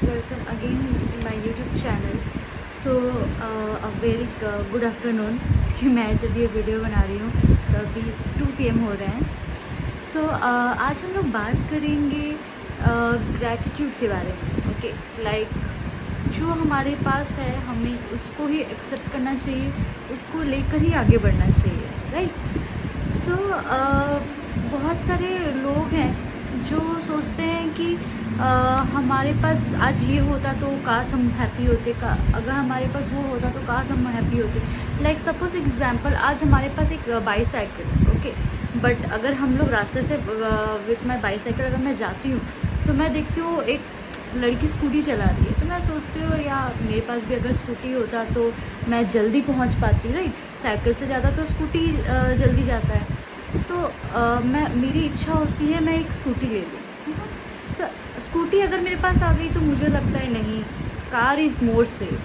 welcome again in my YouTube channel. So a very good afternoon क्योंकि मैं जब ये वीडियो बना रही हूँ तो अभी 2 PM हो रहे हैं. So आज हम लोग बात करेंगे ग्रैटिट्यूड के बारे में. ओके, लाइक जो हमारे पास है हमें उसको ही एक्सेप्ट करना चाहिए, उसको लेकर ही आगे बढ़ना चाहिए, राइट. सो बहुत सारे लोग हैं जो सोचते हैं कि हमारे पास आज ये होता तो काश हम हैप्पी होते, अगर हमारे पास वो होता तो काश हम हैप्पी होते. लाइक सपोज एग्जांपल, आज हमारे पास एक बाईसाइकिल, ओके, बट अगर हम लोग रास्ते से विथ माई बाईसाइकिल अगर मैं जाती हूँ तो मैं देखती हूँ एक लड़की स्कूटी चला रही है, तो मैं सोचती हूँ या मेरे पास भी अगर स्कूटी होता तो मैं जल्दी पहुँच पाती, राइट. साइकिल से ज़्यादा तो स्कूटी जल्दी जाता है. तो मेरी इच्छा होती है मैं एक स्कूटी ले लूँ. तो स्कूटी अगर मेरे पास आ गई तो मुझे लगता है नहीं, car is more safe,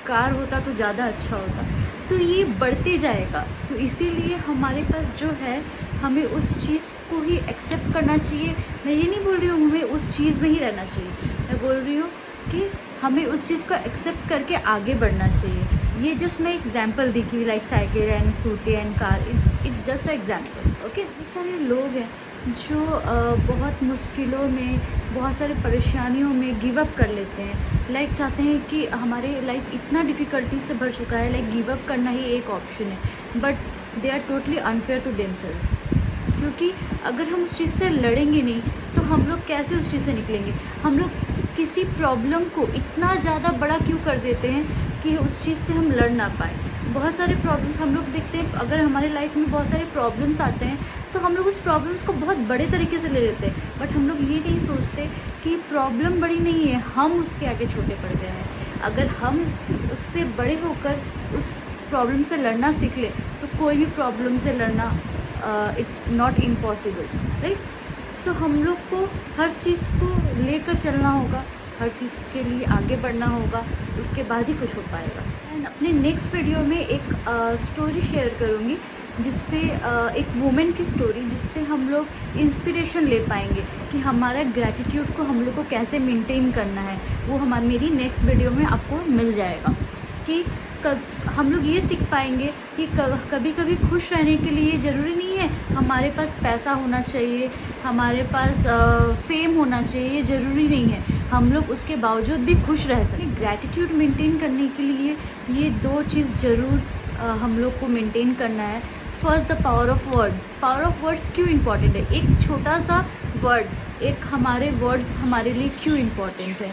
car होता तो ज़्यादा अच्छा होता. तो ये बढ़ते जाएगा. तो इसीलिए हमारे पास जो है हमें उस चीज़ को ही एक्सेप्ट करना चाहिए. मैं ये नहीं बोल रही हूँ हमें उस चीज़ में ही रहना चाहिए, मैं बोल रही हूँ कि हमें उस चीज़ को एक्सेप्ट करके आगे बढ़ना चाहिए. ये जस्ट मैं एग्जांपल दी कि like cycle and scooty and car, it's just a example. Okay, बहुत सारे लोग हैं जो बहुत मुश्किलों में, बहुत सारे परेशानियों में गिव अप कर लेते हैं. लाइक चाहते हैं कि हमारे लाइफ इतना डिफ़िकल्टी से भर चुका है, लाइक गिव अप करना ही एक ऑप्शन है. But they are totally unfair to themselves. क्योंकि अगर हम उस चीज़ से लड़ेंगे नहीं तो हम लोग कैसे उस चीज़ से निकलेंगे. हम लोग किसी प्रॉब्लम को इतना ज़्यादा बड़ा क्यों कर देते हैं कि उस चीज़ से हम लड़ ना पाए. बहुत सारे प्रॉब्लम्स हम लोग देखते हैं, अगर हमारे लाइफ में बहुत सारे प्रॉब्लम्स आते हैं तो हम लोग उस प्रॉब्लम्स को बहुत बड़े तरीके से ले लेते हैं. बट हम लोग ये नहीं सोचते कि प्रॉब्लम बड़ी नहीं है, हम उसके आगे छोटे पड़ गए हैं. अगर हम उससे बड़े होकर उस प्रॉब्लम से लड़ना सीख लें तो कोई भी प्रॉब्लम से लड़ना इट्स नॉट इम्पॉसिबल, राइट. सो हम लोग को हर चीज़ को लेकर चलना होगा, हर चीज़ के लिए आगे बढ़ना होगा, उसके बाद ही कुछ हो पाएगा. एंड अपने नेक्स्ट वीडियो में एक स्टोरी शेयर करूँगी जिससे एक वुमेन की स्टोरी, जिससे हम लोग इंस्पिरेशन ले पाएंगे कि हमारा ग्रैटिट्यूड को हम लोग को कैसे मेंटेन करना है. वो मेरी नेक्स्ट वीडियो में आपको मिल जाएगा कि हम लोग ये सीख पाएंगे कि कभी कभी खुश रहने के लिए ज़रूरी नहीं है हमारे पास पैसा होना चाहिए, हमारे पास फेम होना चाहिए, ये ज़रूरी नहीं है. हम लोग उसके बावजूद भी खुश रह सकते. ग्रैटिट्यूड मेंटेन करने के लिए ये 2 चीज़ ज़रूर हम लोग को मेंटेन करना है. First, the power of words. Power of words क्यों इम्पॉर्टेंट है? एक छोटा सा वर्ड, एक हमारे वर्ड्स हमारे लिए क्यों इम्पॉर्टेंट है?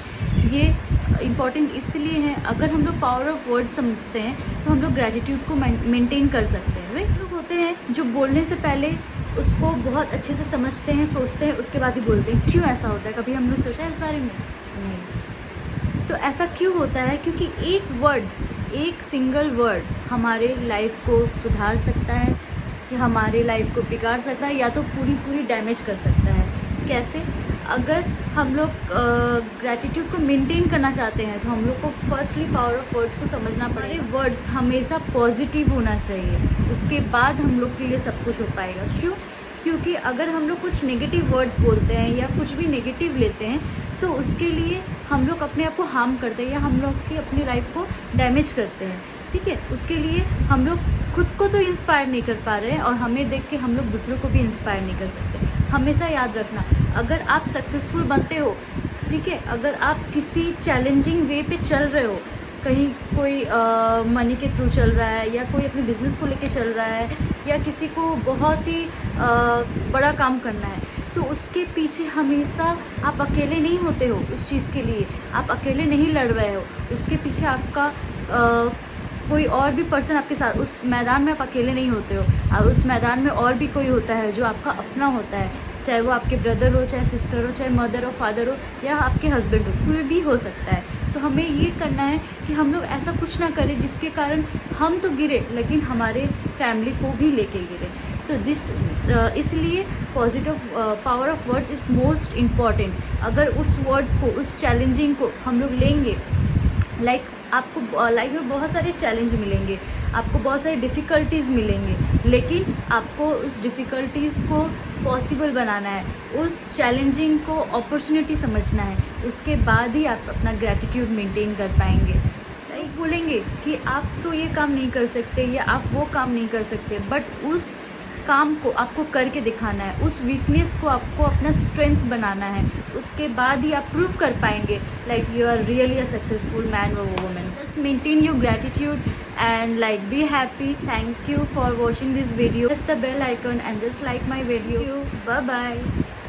ये इम्पॉर्टेंट इसलिए है, अगर हम लोग पावर ऑफ वर्ड समझते हैं तो हम लोग ग्रैटिट्यूड को मेंटेन कर सकते हैं, राइट. लोग होते हैं जो बोलने से पहले उसको बहुत अच्छे से समझते हैं, सोचते हैं, उसके बाद ही बोलते हैं. क्यों ऐसा होता है? कभी हमने सोचा है इस बारे में? नहीं. तो ऐसा क्यों होता है? क्योंकि एक वर्ड, एक सिंगल वर्ड हमारे लाइफ को सुधार सकता है या हमारे लाइफ को बिगाड़ सकता है या तो पूरी डैमेज कर सकता है. कैसे? अगर हम लोग ग्रैटिट्यूड को मेंटेन करना चाहते हैं तो हम लोग को फर्स्टली पावर ऑफ वर्ड्स को समझना पड़ेगा. वर्ड्स हमेशा पॉजिटिव होना चाहिए, उसके बाद हम लोग के लिए सब कुछ हो पाएगा. क्यों? क्योंकि अगर हम लोग कुछ नेगेटिव वर्ड्स बोलते हैं या कुछ भी नेगेटिव लेते हैं तो उसके लिए हम लोग अपने आप को हार्म करते हैं या हम लोग की अपनी लाइफ को डैमेज करते हैं. ठीक है, उसके लिए हम लोग खुद को तो इंस्पायर नहीं कर पा रहे हैं और हमें देख के हम लोग दूसरों को भी इंस्पायर नहीं कर सकते. हमेशा याद रखना, अगर आप सक्सेसफुल बनते हो, ठीक है, अगर आप किसी चैलेंजिंग वे पे चल रहे हो, कहीं कोई मनी के थ्रू चल रहा है या कोई अपने बिज़नेस को लेके चल रहा है या किसी को बहुत ही बड़ा काम करना है, तो उसके पीछे हमेशा आप अकेले नहीं होते हो. उस चीज़ के लिए आप अकेले नहीं लड़ रहे हो, उसके पीछे आपका कोई और भी पर्सन आपके साथ, उस मैदान में आप अकेले नहीं होते हो. और उस मैदान में और भी कोई होता है जो आपका अपना होता है, चाहे वो आपके ब्रदर हो, चाहे सिस्टर हो, चाहे मदर हो, फादर हो या आपके हस्बैंड हो, कोई भी हो सकता है. तो हमें ये करना है कि हम लोग ऐसा कुछ ना करें जिसके कारण हम तो गिरे लेकिन हमारे फैमिली को भी लेके गिरे. तो इसलिए positive power of words is most important. अगर उस वर्ड्स को, उस चैलेंजिंग को हम लोग लेंगे, लाइक आपको लाइफ में बहुत सारे चैलेंज मिलेंगे, आपको बहुत सारी डिफ़िकल्टीज़ मिलेंगे, लेकिन आपको उस डिफ़िकल्टीज़ को पॉसिबल बनाना है, उस चैलेंजिंग को अपॉर्चुनिटी समझना है, उसके बाद ही आप अपना ग्रैटिट्यूड मेंटेन कर पाएंगे। लाइक बोलेंगे कि आप तो ये काम नहीं कर सकते या आप वो काम नहीं कर सकते, बट उस काम को आपको करके दिखाना है, उस वीकनेस को आपको अपना स्ट्रेंथ बनाना है, उसके बाद ही आप प्रूव कर पाएंगे like you are really a successful man और woman. Just maintain your gratitude and like be happy. Thank you for watching this video. Press the bell icon and just like my video. Bye bye.